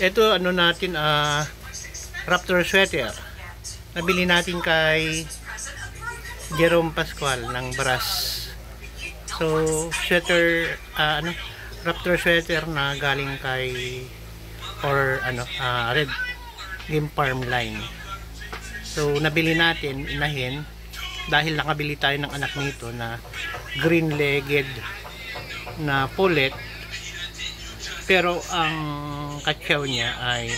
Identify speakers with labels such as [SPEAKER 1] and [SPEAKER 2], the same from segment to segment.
[SPEAKER 1] Ito ano natin, Raptor sweater. Nabili natin kay Jerome Pascual ng Brass. So, sweater, Raptor sweater na galing kay Red Game Farm line. So, nabili natin, inahin, dahil nakabili tayo ng anak nito na green-legged na pullet, pero ang katsaw niya ay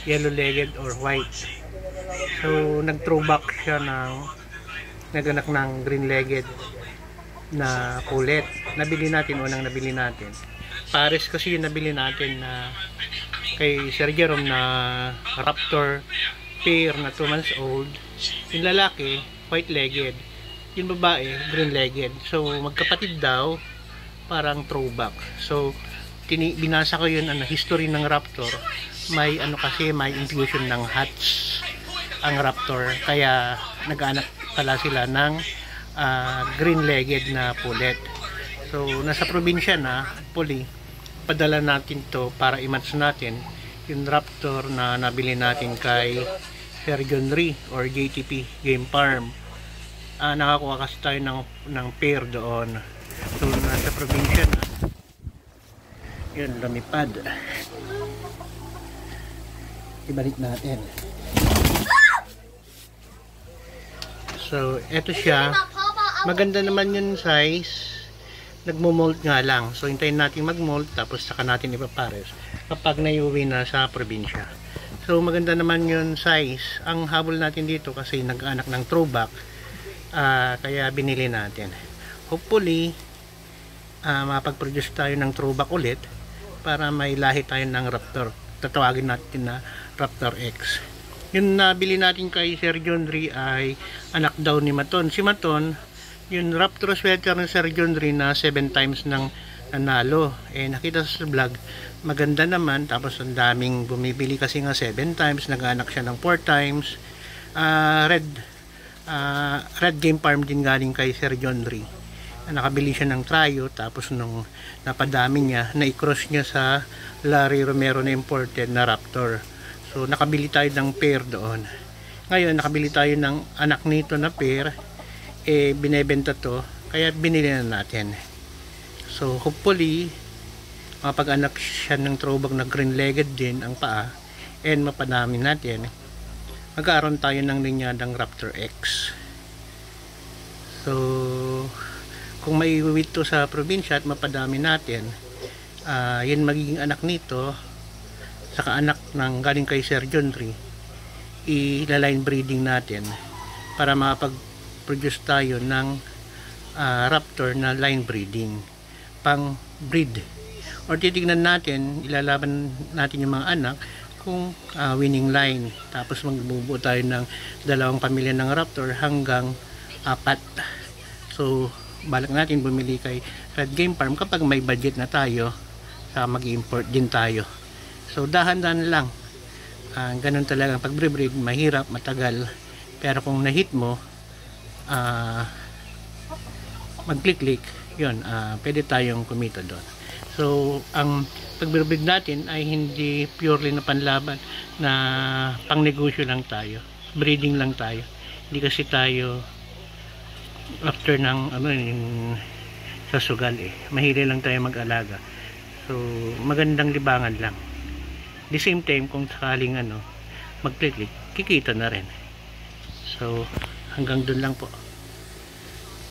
[SPEAKER 1] yellow-legged or white. So, nag-throwback siya naganak ng green-legged na pullet. Nabili natin, unang nabili natin. Pares kasi yung nabili natin na kay Sir Jerome na Raptor pair na 2 months old. Yung lalaki, white-legged. Yung babae, green-legged. So, magkapatid daw, parang throwback. So, binasa ko yun, history ng Raptor. May may infusion ng hats ang Raptor. Kaya, nag-anak pala sila ng green-legged na pullet. So, nasa probinsya na, puli, padala natin to para i-match natin yung Raptor na nabili natin kay Sir John Ree or JTP Game Farm. Nakakuha kasi tayo ng pair doon. So, nasa probinsya na. Yun, lumipad. Ibalik natin. So, eto siya. Maganda naman yung size. Nagmo-mold nga lang. So, hintayin natin mag-mold tapos saka natin ipapares kapag naiuwi na sa probinsya. So, maganda naman yung size. Ang habol natin dito kasi nag-anak ng throwback. Kaya binili natin. Hopefully, mapag-produce tayo ng throwback ulit para may lahi tayo ng Raptor. Tatawagin natin na Raptor X. Yung nabili natin kay Sir John Ree ay anak daw ni Maton. Si Maton, yung Raptor sweater ng Sir John Ree na 7 times ng nanalo. Nakita sa vlog, maganda naman. Tapos ang daming bumibili kasi nga 7 times. Nag-anak siya ng 4 times. Red Game Farm din galing kay Sir John Ree. Nakabili siya ng tryo, tapos nung napadami niya, na-cross niya sa Larry Romero na imported na Raptor. So, nakabili tayo ng pair doon. Ngayon, nakabili tayo ng anak nito na pair. Binebenta to, kaya binili na natin. So, hopefully, mapag-anak siya ng throwback na green-legged din ang paa, and mapadami natin. Magkaaroon tayo ng linyadang Raptor X. So, kung may iwiwit to sa probinsya at mapadami natin, yun magiging anak nito, saka anak ng galing kay Sir John Ree, i-line breeding natin para makapag-produce tayo ng Raptor na line breeding pang breed, or titignan natin, ilalaban natin yung mga anak kung winning line, tapos magbubuo tayo ng 2 pamilya ng Raptor hanggang 4. So, balak natin bumili kay Red Game Farm kapag may budget na tayo, mag-import din tayo. So, dahan-dahan lang. Ganun talaga ang pag-breed, mahirap, matagal. Pero kung na-hit mo, mag-click-click, yun, pwede tayong kumita doon. So, ang pag-breed natin ay hindi purely na panlaban, na pang-negosyo lang tayo. Breeding lang tayo. Hindi kasi tayo after ng sa sugal mahili lang tayo mag-alaga. So, magandang libangan lang. The same time, kung sakaling mag-click, kikita na rin. So, hanggang dun lang po.